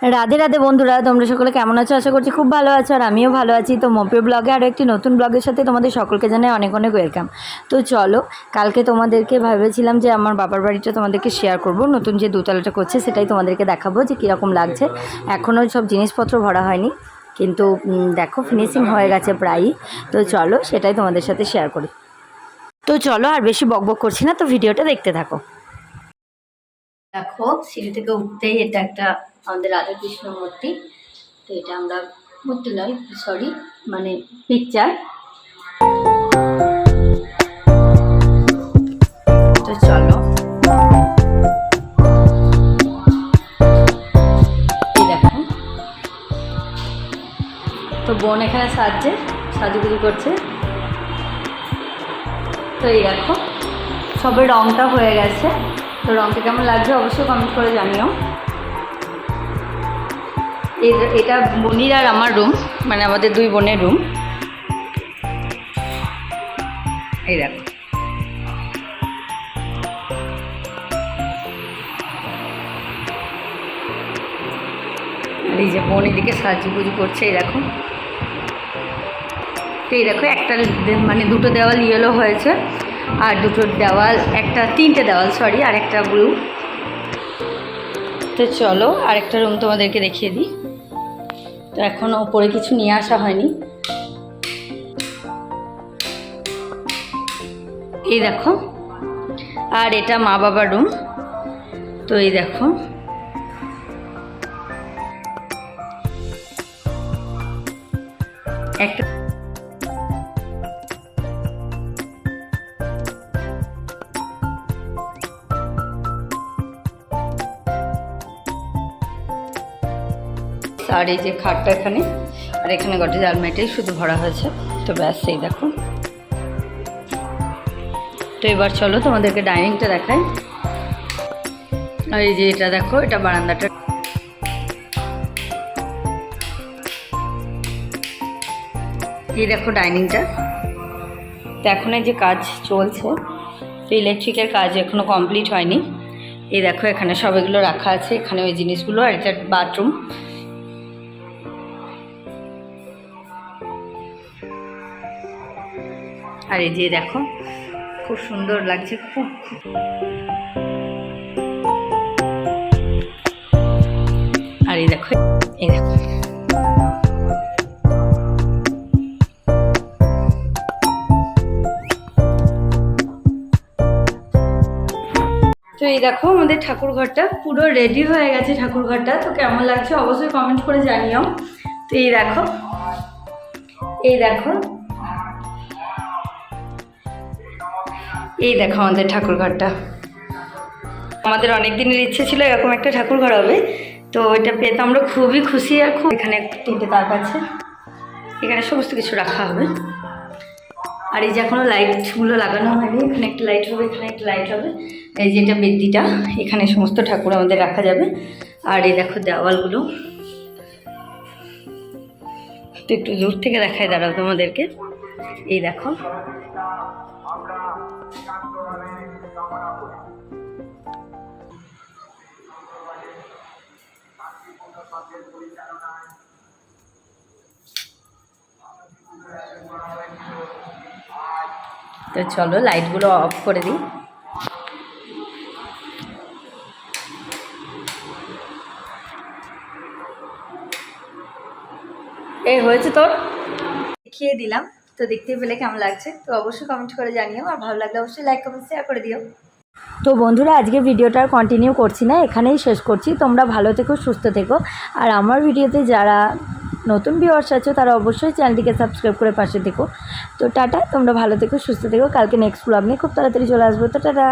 রাধে রাধে বন্ধুরা, তোমরা সকলে কেমন আছো? আশা করছি খুব ভালো আছো, আর আমিও ভালো আছি। তো মপির ব্লগে আরও একটি নতুন ব্লগের সাথে তোমাদের সকলকে জানাই অনেক অনেক ওয়েলকাম। তো চলো, কালকে তোমাদেরকে ভেবেছিলাম যে আমার বাবার বাড়িটা তোমাদেরকে শেয়ার করব, নতুন যে দোতলাটা করছে সেটাই তোমাদেরকে দেখাবো যে কীরকম লাগছে। এখনও সব জিনিসপত্র ভরা হয়নি, কিন্তু দেখো ফিনিশিং হয়ে গেছে প্রায়ই। তো চলো সেটাই তোমাদের সাথে শেয়ার করি। তো চলো, আর বেশি বকবক করছি না, তো ভিডিওটা দেখতে থাকো। দেখো, সিঁড়ি থেকে উঠতেই এটা একটা আমাদের রাধাকৃষ্ণ মূর্তি। তো এটা আমরা মূর্তি নয়, সরি, মানে পিকচার। তো চলো, এই দেখো, তো বোন এখানে সাজুগুজু করছে। তো এই দেখো, সবের রংটা হয়ে গেছে। তো রংটা কেমন লাগছে অবশ্যই কমেন্ট করে জানিও। এটা বোনির আর আমার রুম, মানে আমাদের দুই বোনের রুম। এই দেখো, এই যে বোন এদিকে সাজুগুজু করছে। এই দেখো, তো এই দেখো, একটা মানে দুটো দেওয়াল ইয়েলো হয়েছে, আর দুটো দেওয়াল, তিনটে দেওয়াল সরি, আর একটা ব্লু। তো চলো আরেকটা রুম তোমাদেরকে দেখিয়ে দিই। তো এখনও ওপরে কিছু নিয়ে আসা হয়নি। এই দেখো, আর এটা মা বাবার রুম। তো এই দেখো, একটা আর এই যে খাটটা এখানে, আর এখানে গটেজ আলমারিটাই শুধু ভরা হয়েছে। তো ব্যাস, এই দেখো। তো এবার চলো তোমাদেরকে ডাইনিংটা দেখাই। আর এই যে এটা দেখো, এটা বারান্দাটা। এই দেখো ডাইনিংটা। তো এখন এই যে কাজ চলছে, তো ইলেকট্রিকের কাজ এখনও কমপ্লিট হয়নি। এই দেখো, এখানে সব এগুলো রাখা আছে, এখানে ওই জিনিসগুলো, আর এটা বাথরুম। আর এই যে দেখো, খুব সুন্দর লাগছে, খুব। আর এই দেখো, এই দেখো, তো এই দেখো আমাদের ঠাকুর ঘরটা পুরো রেডি হয়ে গেছে। ঠাকুর ঘরটা তো কেমন লাগছে অবশ্যই কমেন্ট করে জানিও। তো এই দেখো, এই দেখো, এই দেখো আমাদের ঠাকুর ঘরটা। আমাদের অনেক দিনের ইচ্ছে ছিল এরকম একটা ঠাকুর ঘর হবে, তো এটা পেতে আমরা খুবই খুশি। আর খুব, এখানে তিনটে তাক আছে, এখানে সমস্ত কিছু রাখা হবে। আর এই যে এখনও লাইটগুলো লাগানো হয়নি, এখানে একটা লাইট হবে, এখানে একটা লাইট হবে। এই যে এটা বেদিটা, এখানে সমস্ত ঠাকুর আমাদের রাখা যাবে। আর এই দেখো দেওয়ালগুলো, তো একটু দূর থেকে দেখাই, দাঁড়াও তোমাদেরকে। এই দেখো, তো চলো লাইটগুলো অফ করে দিই। এই হয়েছে, তোর দেখিয়ে দিলাম। তো দেখতে পেলে কেমন লাগছে তো অবশ্যই কমেন্ট করে জানিও, আর ভালো লাগলে অবশ্যই লাইক কমেন্ট শেয়ার করে দিও। তো বন্ধুরা, আজকে ভিডিওটা আর কন্টিনিউ করছি না, এখানেই শেষ করছি। তোমরা ভালো থেকো, সুস্থ থেকো। আর আমার ভিডিওতে যারা নতুন ভিউয়ার্স আছো তারা অবশ্যই চ্যানেলটিকে সাবস্ক্রাইব করে পাশে থেকো। তো টাটা, তোমরা ভালো থেকো, সুস্থ থেকো। কালকে নেক্সট ব্লগ নিয়ে খুব তাড়াতাড়ি চলে আসবো। তো টাটা।